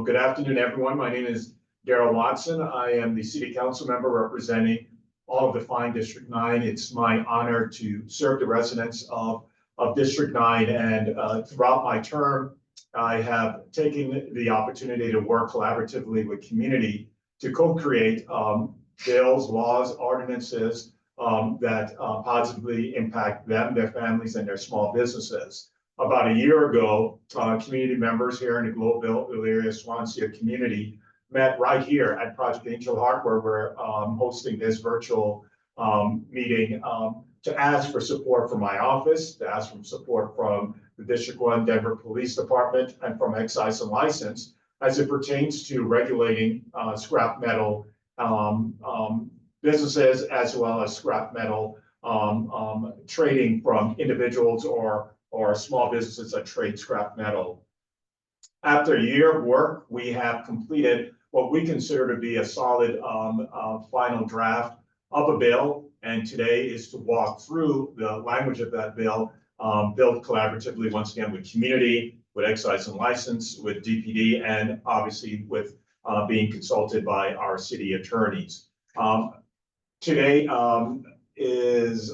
Good afternoon, everyone. My name is Darrell Watson. I am the City Council member representing all of the fine District 9. It's my honor to serve the residents of District 9, and throughout my term, I have taken the opportunity to work collaboratively with community to co-create bills, laws, ordinances that positively impact them, their families, and their small businesses. About a year ago, community members here in the Globeville, Elyria, Swansea community met right here at Project Angel Heart, where we're hosting this virtual meeting to ask for support from my office, to ask for support from the District 1 Denver Police Department, and from Excise and License as it pertains to regulating scrap metal businesses, as well as scrap metal trading from individuals or small businesses that trade scrap metal. After a year of work, we have completed what we consider to be a solid final draft of a bill. And today is to walk through the language of that bill, built collaboratively once again with community, with Excise and License, with DPD, and obviously with being consulted by our city attorneys. Today is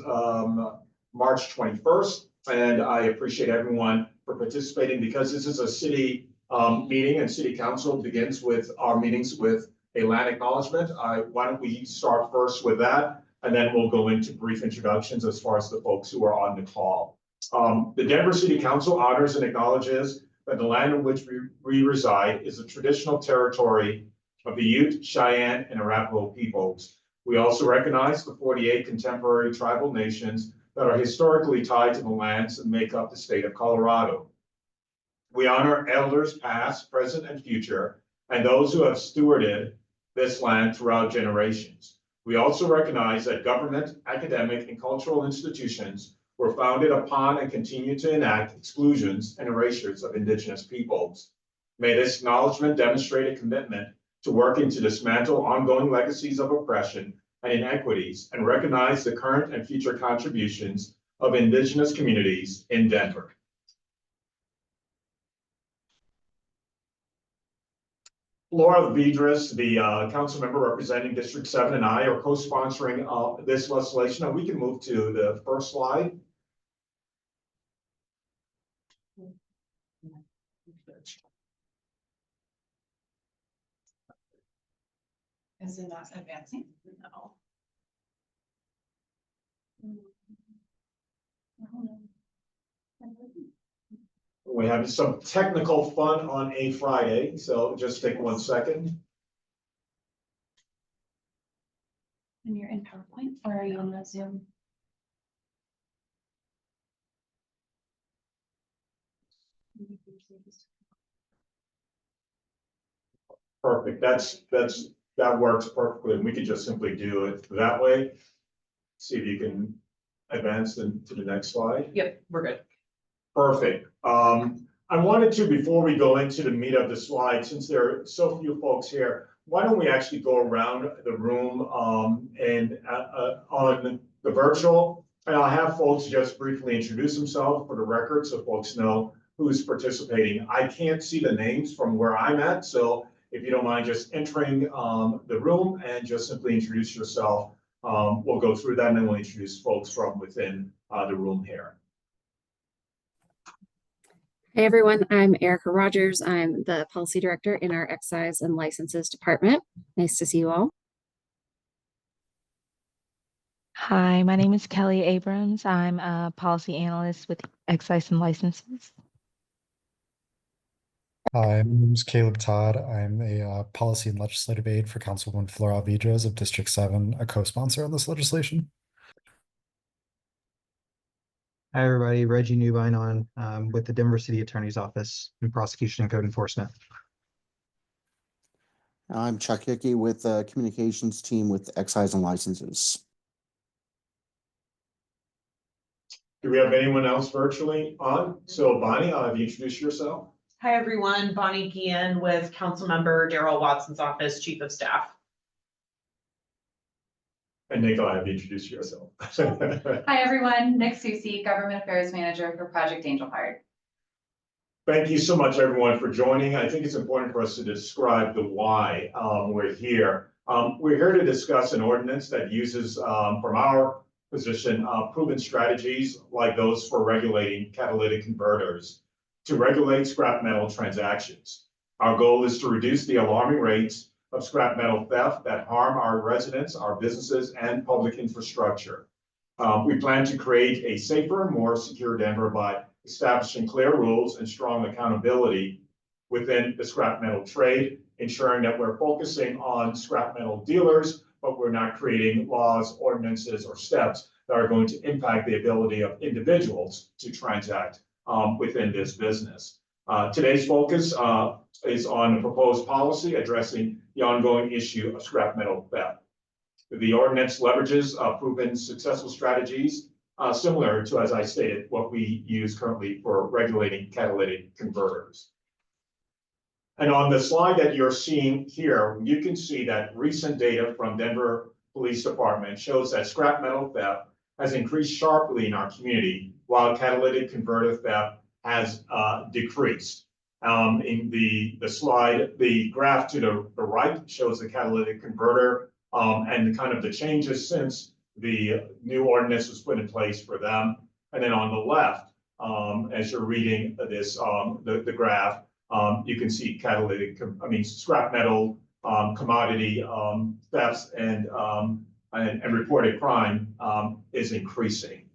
March 21st. And I appreciate everyone for participating, because this is a city meeting, and City Council begins with our meetings with a land acknowledgement. Why don't we start first with that, and then we'll go into brief introductions as far as the folks who are on the call. The Denver City Council honors and acknowledges that the land in which we reside is the traditional territory of the Ute, Cheyenne, and Arapaho peoples. We also recognize the 48 contemporary tribal nations that are historically tied to the lands that make up the state of Colorado. We honor elders past, present, and future, and those who have stewarded this land throughout generations. We also recognize that government, academic, and cultural institutions were founded upon and continue to enact exclusions and erasures of Indigenous peoples. May this acknowledgement demonstrate a commitment to working to dismantle ongoing legacies of oppression and inequities, and recognize the current and future contributions of Indigenous communities in Denver. Laura Vidras, the council member representing District 7, and I are co-sponsoring this legislation, and we can move to the first slide. Is it not advancing? No. We have some technical fun on a Friday, so just take 1 second. And you're in PowerPoint, or are you on the Zoom? Perfect. That works perfectly, and we can just simply do it that way. See if you can advance to the next slide. Yep, we're good. Perfect. I wanted to, before we go into the meat of the slide, since there are so few folks here, why don't we actually go around the room and on the virtual, and I'll have folks just briefly introduce themselves for the record so folks know who's participating. I can't see the names from where I'm at, so if you don't mind just entering the room and just simply introduce yourself. We'll go through that, and then we'll introduce folks from within the room here. Hey everyone, I'm Erica Rogers. I'm the policy director in our Excise and Licenses department. Nice to see you all. Hi, my name is Kelly Abrams. I'm a policy analyst with Excise and Licenses. Hi, my name is Caleb Todd. I'm a policy and legislative aide for Councilwoman Flora Vidras of District 7, a co-sponsor on this legislation. Hi, everybody. Reggie Newbine with the Denver City Attorney's Office in Prosecution and Code Enforcement. I'm Chuck Hickey with the communications team with Excise and Licenses. Do we have anyone else virtually on? So Bonnie, have you introduced yourself? Hi, everyone. Bonnie Guillen with Councilmember Darrell Watson's office, Chief of Staff. And Nikolai, have you introduced yourself? Hi, everyone. Nick Susi, Government Affairs Manager for Project Angel Heart. Thank you so much, everyone, for joining. I think it's important for us to describe the why we're here. We're here to discuss an ordinance that uses, from our position, proven strategies like those for regulating catalytic converters to regulate scrap metal transactions. Our goal is to reduce the alarming rates of scrap metal theft that harm our residents, our businesses, and public infrastructure. We plan to create a safer, more secure Denver by establishing clear rules and strong accountability within the scrap metal trade, ensuring that we're focusing on scrap metal dealers, but we're not creating laws, ordinances, or steps that are going to impact the ability of individuals to transact within this business. Today's focus is on a proposed policy addressing the ongoing issue of scrap metal theft. The ordinance leverages proven successful strategies similar to, as I stated, what we use currently for regulating catalytic converters. And on the slide that you're seeing here, you can see that recent data from Denver Police Department shows that scrap metal theft has increased sharply in our community, while catalytic converter theft has decreased. In the slide, the graph to the right shows the catalytic converter and kind of the changes since the new ordinance was put in place for them. And then on the left, as you're reading this, the graph, you can see scrap metal commodity thefts and reported crime is increasing.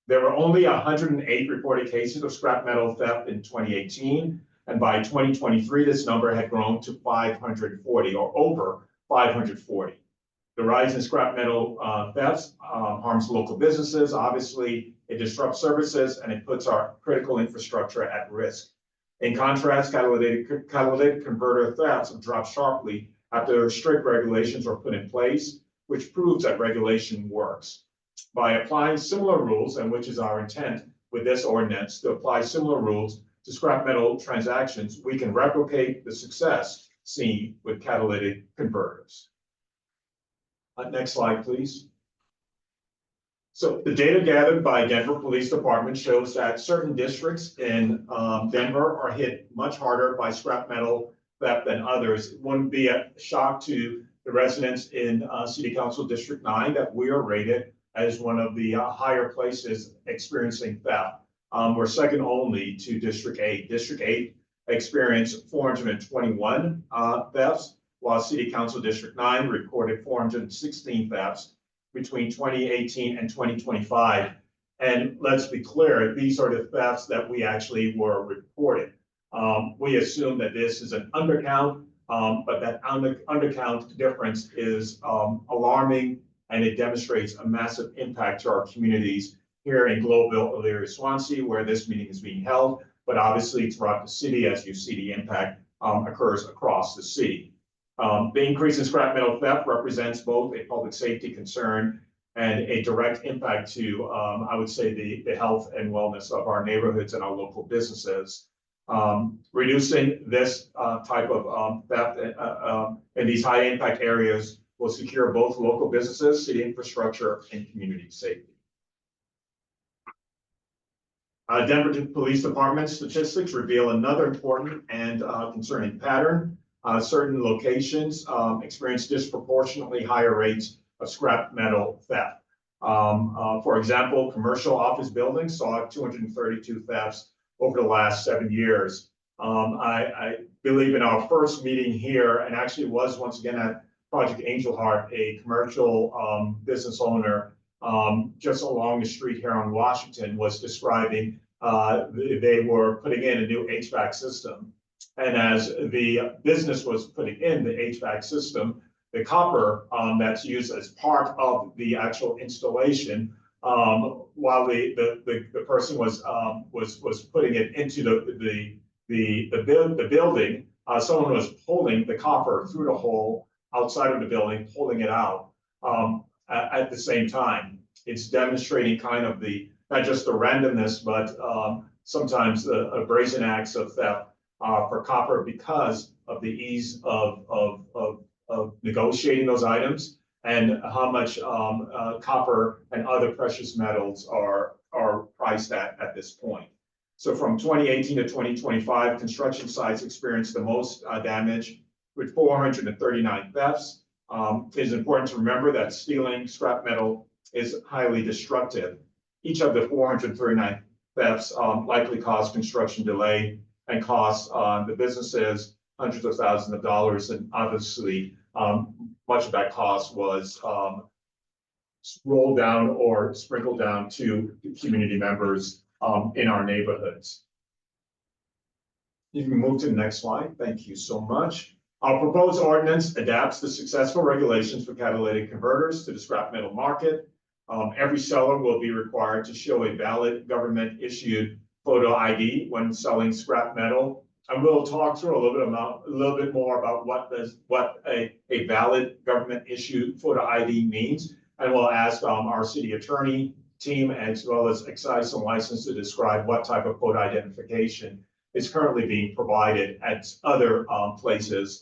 There were only 108 reported cases of scrap metal theft in 2018. And by 2023, this number had grown to 540 or over 540. The rise in scrap metal thefts harms local businesses. Obviously, it disrupts services and it puts our critical infrastructure at risk. In contrast, catalytic converter thefts have dropped sharply after strict regulations were put in place, which proves that regulation works. By applying similar rules, and which is our intent with this ordinance, to apply similar rules to scrap metal transactions, we can replicate the success seen with catalytic converters. Next slide, please. So the data gathered by Denver Police Department shows that certain districts in Denver are hit much harder by scrap metal theft than others. It wouldn't be a shock to the residents in City Council District 9 that we are rated as one of the higher places experiencing theft. We're second only to District 8. District 8 experienced 421 thefts, while City Council District 9 recorded 416 thefts between 2018 and 2025. And let's be clear, these are the thefts that we actually were reported. We assume that this is an undercount, but that undercount difference is alarming, and it demonstrates a massive impact to our communities here in Globeville, Elyria, Swansea, where this meeting is being held, but obviously throughout the city, as you see the impact occurs across the city. The increase in scrap metal theft represents both a public safety concern and a direct impact to, I would say, the health and wellness of our neighborhoods and our local businesses. Reducing this type of theft in these high impact areas will secure both local businesses, city infrastructure, and community safety. Denver Police Department statistics reveal another important and concerning pattern. Certain locations experience disproportionately higher rates of scrap metal theft. For example, commercial office buildings saw 232 thefts over the last 7 years. I believe in our first meeting here, and actually was once again at Project Angel Heart, a commercial business owner just along the street here on Washington was describing they were putting in a new HVAC system. And as the business was putting in the HVAC system, the copper that's used as part of the actual installation, while the person was putting it into the building, someone was pulling the copper through the hole outside of the building, pulling it out at the same time. It's demonstrating kind of not just the randomness, but sometimes the brazen acts of theft for copper because of the ease of negotiating those items and how much copper and other precious metals are priced at this point. So from 2018 to 2025, construction sites experienced the most damage with 439 thefts. It is important to remember that stealing scrap metal is highly destructive. Each of the 439 thefts likely caused construction delay and cost the businesses hundreds of thousands of dollars. And obviously, much of that cost was rolled down or sprinkled down to community members in our neighborhoods. You can move to the next slide. Thank you so much. Our proposed ordinance adapts the successful regulations for catalytic converters to the scrap metal market. Every seller will be required to show a valid government-issued photo ID when selling scrap metal. And we'll talk through a little bit more about what a valid government-issued photo ID means. And we'll ask our city attorney team as well as excise and license to describe what type of photo identification is currently being provided at other places.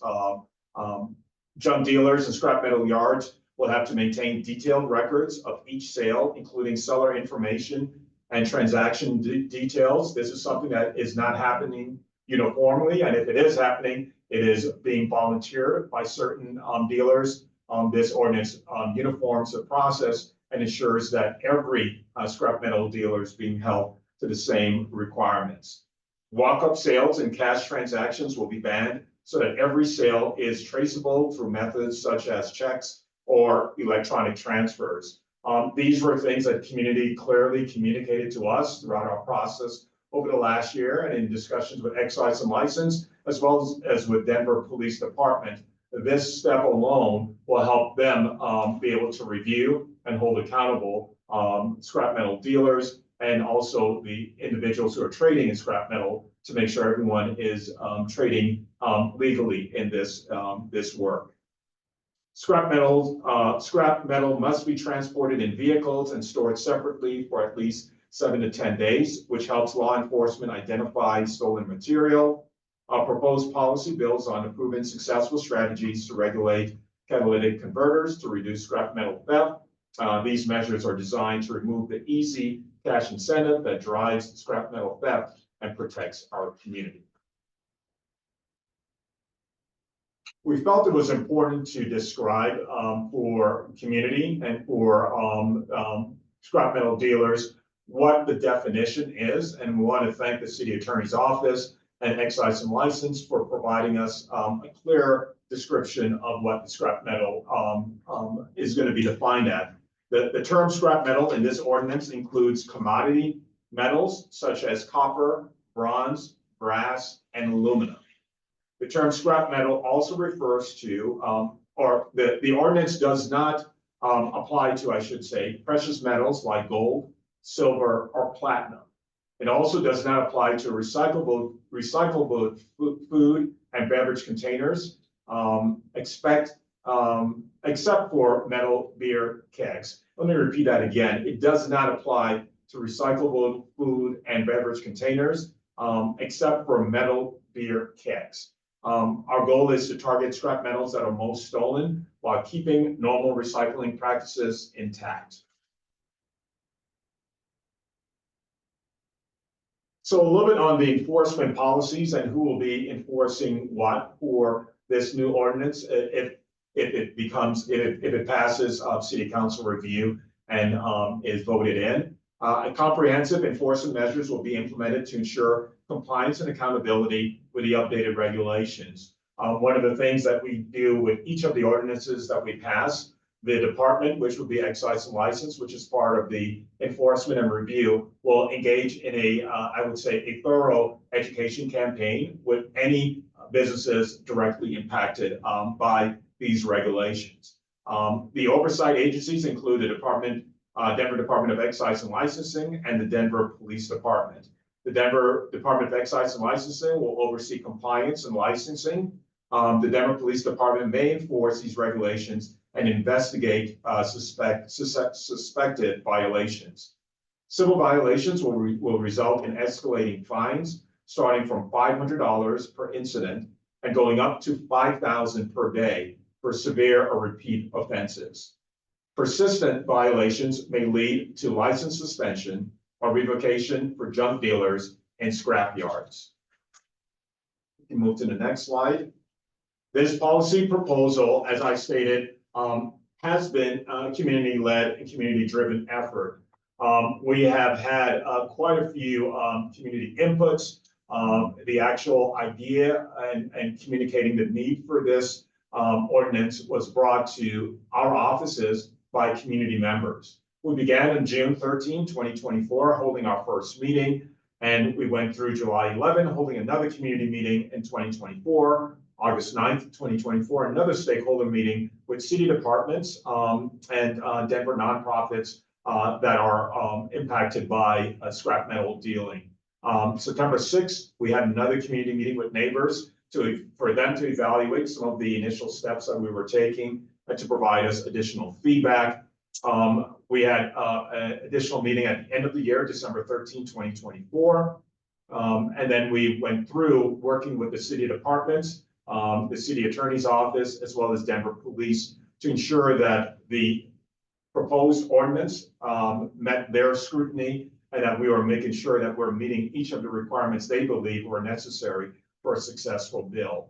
Junk dealers and scrap metal yards will have to maintain detailed records of each sale, including seller information and transaction details. This is something that is not happening uniformly, and if it is happening, it is being volunteered by certain dealers. This ordinance uniforms the process and ensures that every scrap metal dealer is being held to the same requirements. Walk-up sales and cash transactions will be banned so that every sale is traceable through methods such as checks or electronic transfers. These were things that the community clearly communicated to us throughout our process over the last year and in discussions with excise and license, as well as with Denver Police Department. This step alone will help them be able to review and hold accountable scrap metal dealers and also the individuals who are trading in scrap metal to make sure everyone is trading legally in this work. Scrap metal must be transported in vehicles and stored separately for at least 7 to 10 days, which helps law enforcement identify stolen material. Our proposed policy builds on the proven successful strategies to regulate catalytic converters to reduce scrap metal theft. These measures are designed to remove the easy cash incentive that drives scrap metal theft and protects our community. We felt it was important to describe for community and for scrap metal dealers what the definition is, and we want to thank the city attorney's office and excise and license for providing us a clear description of what the scrap metal is going to be defined at. The term scrap metal in this ordinance includes commodity metals such as copper, bronze, brass, and aluminum. The term scrap metal also refers to, or the ordinance does not apply to, I should say, precious metals like gold, silver, or platinum. It also does not apply to recyclable food and beverage containers, except for metal beer kegs. Let me repeat that again. It does not apply to recyclable food and beverage containers, except for metal beer kegs. Our goal is to target scrap metals that are most stolen while keeping normal recycling practices intact. So a little bit on the enforcement policies and who will be enforcing what for this new ordinance if it passes city council review and is voted in. Comprehensive enforcement measures will be implemented to ensure compliance and accountability with the updated regulations. One of the things that we do with each of the ordinances that we pass, the department, which would be excise and license, which is part of the enforcement and review, will engage in I would say, a thorough education campaign with any businesses directly impacted by these regulations. The oversight agencies include the Denver Department of Excise and Licensing and the Denver Police Department. The Denver Department of Excise and Licensing will oversee compliance and licensing. The Denver Police Department may enforce these regulations and investigate suspected violations. Civil violations will result in escalating fines starting from $500 per incident and going up to $5,000 per day for severe or repeat offenses. Persistent violations may lead to license suspension or revocation for junk dealers and scrap yards. We can move to the next slide. This policy proposal, as I stated, has been a community-led and community-driven effort. We have had quite a few community inputs. The actual idea and communicating the need for this ordinance was brought to our offices by community members. We began on June 13, 2024, holding our first meeting, and we went through July 11, holding another community meeting in 2024, August 9th, 2024, another stakeholder meeting with city departments and Denver nonprofits that are impacted by scrap metal dealing. September 6th, we had another community meeting with neighbors for them to evaluate some of the initial steps that we were taking and to provide us additional feedback. We had an additional meeting at the end of the year, December 13, 2024. And then we went through working with the city departments, the city attorney's office, as well as Denver police to ensure that the proposed ordinance met their scrutiny and that we were making sure that we're meeting each of the requirements they believe were necessary for a successful bill.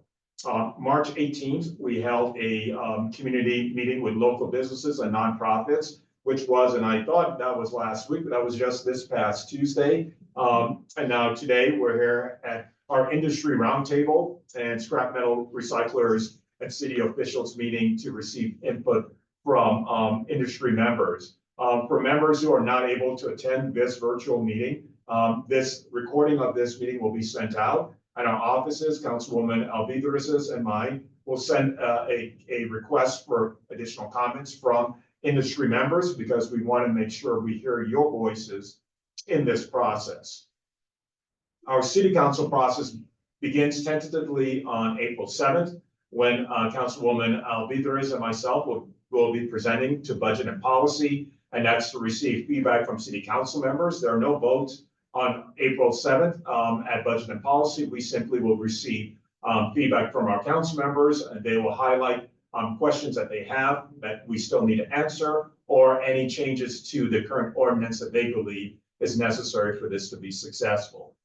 March 18th, we held a community meeting with local businesses and nonprofits, which was, and I thought that was last week, but that was just this past Tuesday. And now today we're here at our industry roundtable and scrap metal recyclers and city officials meeting to receive input from industry members. For members who are not able to attend this virtual meeting, this recording of this meeting will be sent out. And our offices, Councilwoman Alvidrez's and mine, will send a request for additional comments from industry members because we want to make sure we hear your voices in this process. Our city council process begins tentatively on April 7th, when Councilwoman Alvidrez and myself will be presenting to budget and policy, and that's to receive feedback from city council members. There are no votes on April 7th at budget and policy. We simply will receive feedback from our council members, and they will highlight questions that they have that we still need to answer, or any changes to the current ordinance that they believe is necessary for this to be successful.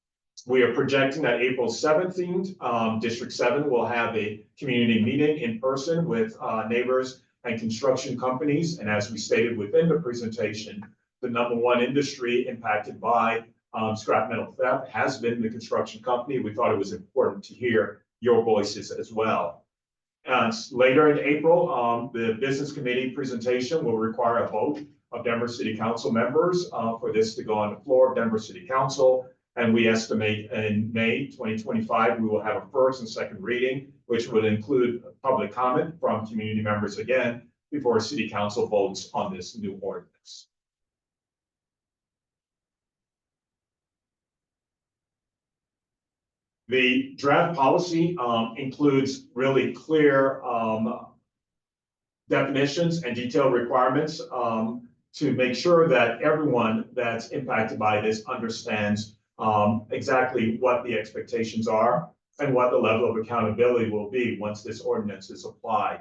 We are projecting that April 17th, District 7 will have a community meeting in person with neighbors and construction companies. And as we stated within the presentation, the #1 industry impacted by scrap metal theft has been the construction company. We thought it was important to hear your voices as well. Later in April, the business committee presentation will require a vote of Denver City Council members for this to go on the floor of Denver City Council. And we estimate in May 2025, we will have a first and second reading, which would include public comment from community members again before City Council votes on this new ordinance. The draft policy includes really clear definitions and detailed requirements to make sure that everyone that's impacted by this understands exactly what the expectations are and what the level of accountability will be once this ordinance is applied.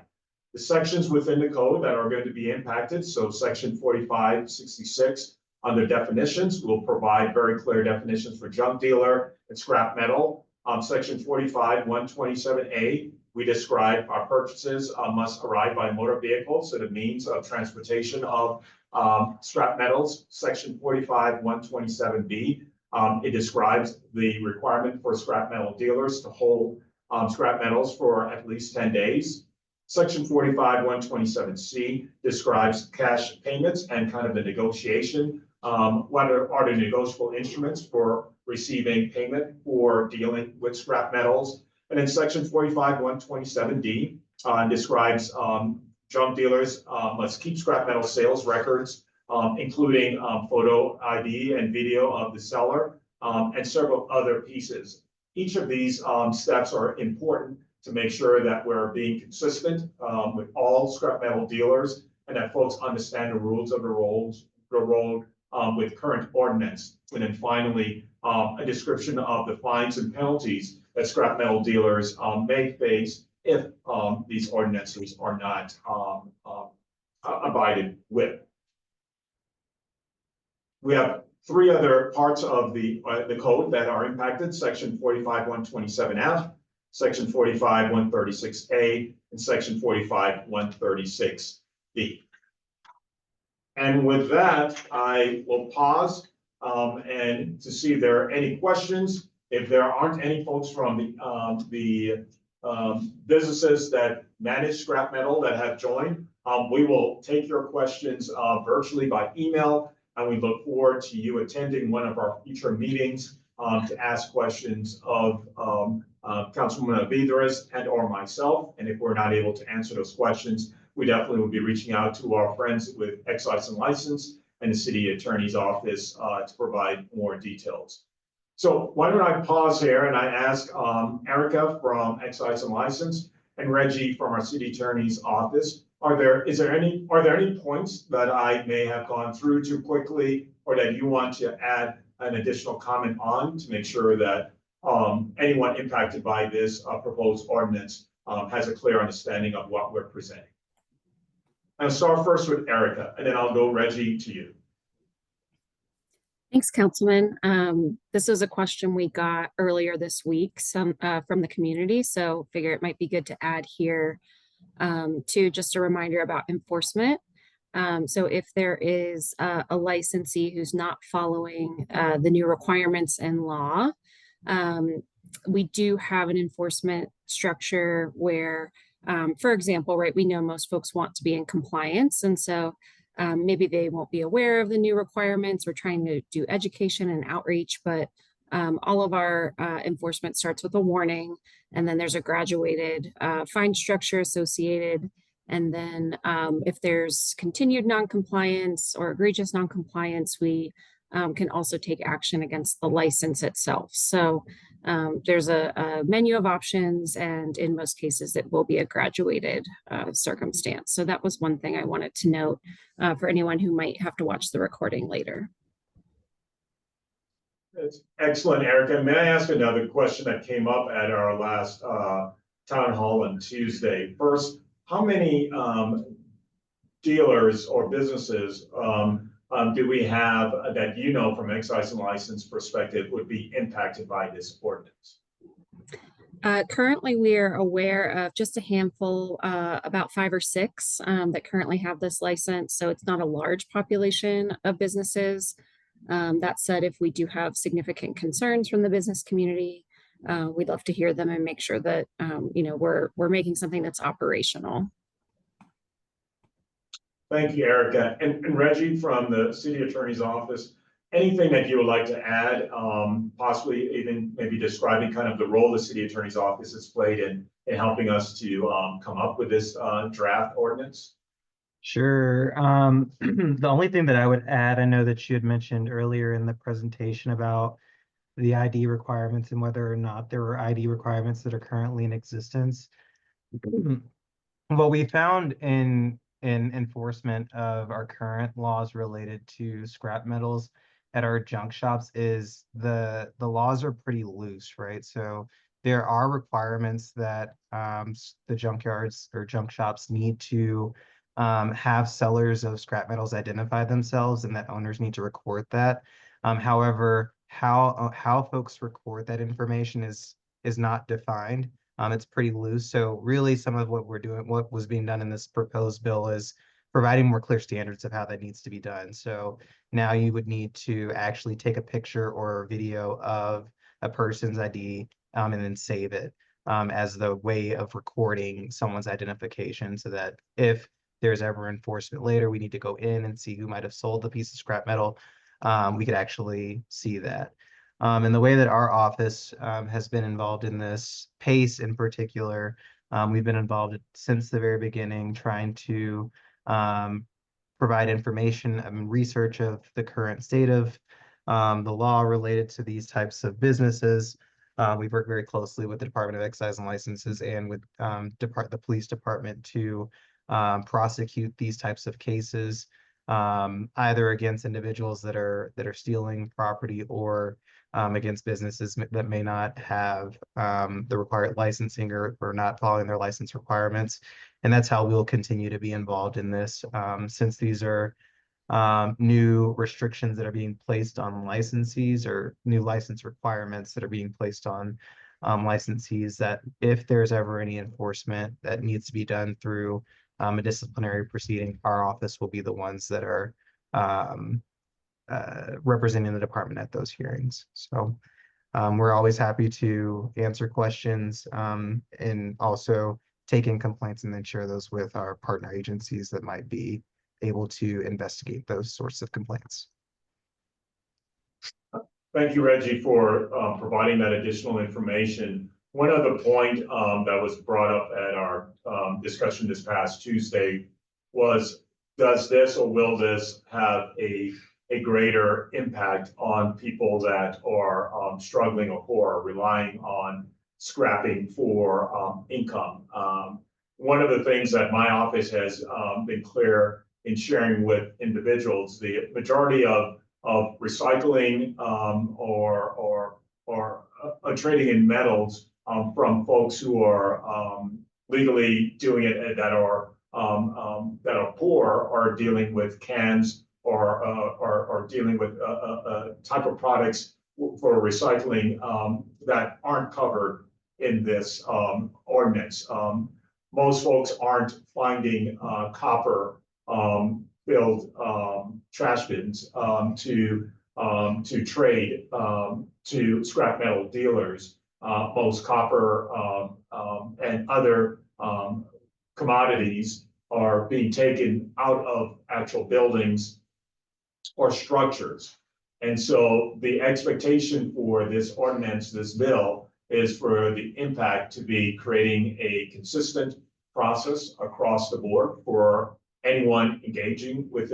The sections within the code that are going to be impacted, so section 4566 under definitions will provide very clear definitions for junk dealer and scrap metal. Section 45-127A, we describe our purchases must arrive by motor vehicle, so the means of transportation of scrap metals. Section 45-127B, it describes the requirement for scrap metal dealers to hold scrap metals for at least 10 days. Section 45-127C describes cash payments and kind of the negotiation. What are the negotiable instruments for receiving payment for dealing with scrap metals? And then section 45-127D describes junk dealers must keep scrap metal sales records, including photo ID and video of the seller, and several other pieces. Each of these steps are important to make sure that we're being consistent with all scrap metal dealers and that folks understand the rules of the road with current ordinance. And then finally, a description of the fines and penalties that scrap metal dealers may face if these ordinances are not abided with. We have three other parts of the code that are impacted: section 45-127F, section 45-136A, and section 45-136B. And with that, I will pause and to see if there are any questions. If there aren't any folks from the businesses that manage scrap metal that have joined, we will take your questions virtually by email, and we look forward to you attending one of our future meetings to ask questions of Councilwoman Vidras and or myself. And if we're not able to answer those questions, we definitely will be reaching out to our friends with Excise and License and the City Attorney's Office to provide more details. So why don't I pause here and I ask Erica from Excise and License and Reggie from our City Attorney's Office, are there any points that I may have gone through too quickly, or that you want to add an additional comment on to make sure that anyone impacted by this proposed ordinance has a clear understanding of what we're presenting? I'll start first with Erica, and then I'll go Reggie to you. Thanks, Councilman. This was a question we got earlier this week, from the community, so figure it might be good to add here to just a reminder about enforcement. So if there is a licensee who's not following the new requirements and law, we do have an enforcement structure where, for example, right, we know most folks want to be in compliance, and so maybe they won't be aware of the new requirements. We're trying to do education and outreach, but all of our enforcement starts with a warning, and then there's a graduated fine structure associated. And then if there's continued noncompliance or egregious noncompliance, we can also take action against the license itself. So there's a menu of options, and in most cases, it will be a graduated circumstance. So that was one thing I wanted to note for anyone who might have to watch the recording later. That's excellent, Erica. May I ask another question that came up at our last town hall on Tuesday? First, how many dealers or businesses do we have that you know from excise and license perspective would be impacted by this ordinance? Currently, we are aware of just a handful, about 5 or 6 that currently have this license. So it's not a large population of businesses. That said, if we do have significant concerns from the business community, we'd love to hear them and make sure that we're making something that's operational. Thank you, Erica. And Reggie from the City Attorney's Office, anything that you would like to add, possibly even maybe describing kind of the role the City Attorney's Office has played in helping us to come up with this draft ordinance? Sure. The only thing that I would add, I know that you had mentioned earlier in the presentation about the ID requirements and whether or not there were ID requirements that are currently in existence. What we found in enforcement of our current laws related to scrap metals at our junk shops is the laws are pretty loose, right? So there are requirements that the junkyards or junk shops need to have sellers of scrap metals identify themselves, and that owners need to record that. However, how folks record that information is not defined. It's pretty loose. So really some of what what was being done in this proposed bill is providing more clear standards of how that needs to be done. So now you would need to actually take a picture or a video of a person's ID and then save it as the way of recording someone's identification, so that if there's ever enforcement later, we need to go in and see who might have sold the piece of scrap metal. We could actually see that. And the way that our office has been involved in this, PACE in particular, we've been involved since the very beginning, trying to provide information and research of the current state of the law related to these types of businesses. We've worked very closely with the Department of Excise and Licenses and with the police department to prosecute these types of cases, either against individuals that are stealing property or against businesses that may not have the required licensing or not following their license requirements. And that's how we'll continue to be involved in this, since these are new restrictions that are being placed on licensees or new license requirements that are being placed on licensees, that if there's ever any enforcement that needs to be done through a disciplinary proceeding, our office will be the ones that are representing the department at those hearings. So we're always happy to answer questions and also take in complaints and then share those with our partner agencies that might be able to investigate those sorts of complaints. Thank you, Reggie, for providing that additional information. One other point that was brought up at our discussion this past Tuesday was, does this or will this have a greater impact on people that are struggling or who are relying on scrapping for income? One of the things that my office has been clear in sharing with individuals, the majority of recycling or trading in metals from folks who are legally doing it that are poor are dealing with cans or dealing with a type of products for recycling that aren't covered in this ordinance. Most folks aren't finding copper filled trash bins to trade to scrap metal dealers. Most copper and other commodities are being taken out of actual buildings or structures. And so the expectation for this ordinance, this bill, is for the impact to be creating a consistent process across the board for anyone engaging with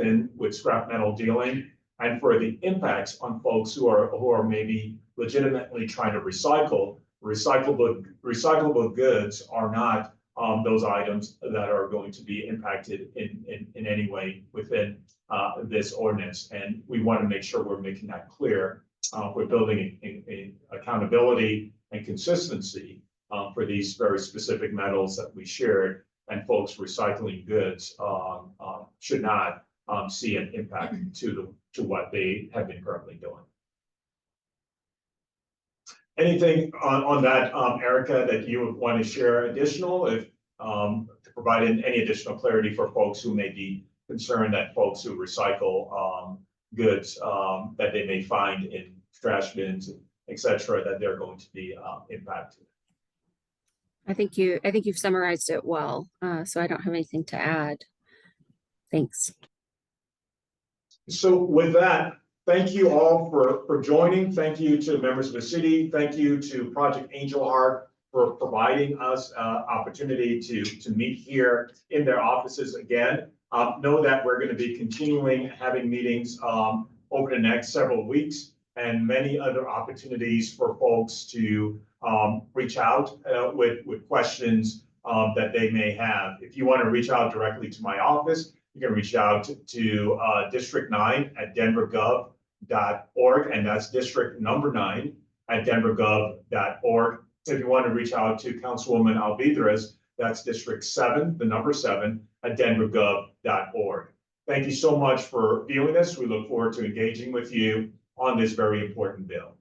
scrap metal dealing, and for the impacts on folks who are maybe legitimately trying to recycle. Recyclable goods are not those items that are going to be impacted in any way within this ordinance. And we want to make sure we're making that clear. We're building a accountability and consistency for these very specific metals that we shared, and folks recycling goods should not see an impact to what they have been currently doing. Anything on that, Erica, that you would want to share additional, if to provide any additional clarity for folks who may be concerned that folks who recycle goods that they may find in trash bins, etc., that they're going to be impacted? I think you've summarized it well, so I don't have anything to add. Thanks. So with that, thank you all for joining. Thank you to members of the city. Thank you to Project Angel Heart for providing us opportunity to meet here in their offices again. Know that we're going to be continuing having meetings over the next several weeks, and many other opportunities for folks to reach out with questions that they may have. If you want to reach out directly to my office, you can reach out to District 9 at denvergov.org, and that's District number 9 at denvergov.org. If you want to reach out to Councilwoman Alvidrez, that's District 7, the number 7 at denvergov.org. Thank you so much for viewing this. We look forward to engaging with you on this very important bill.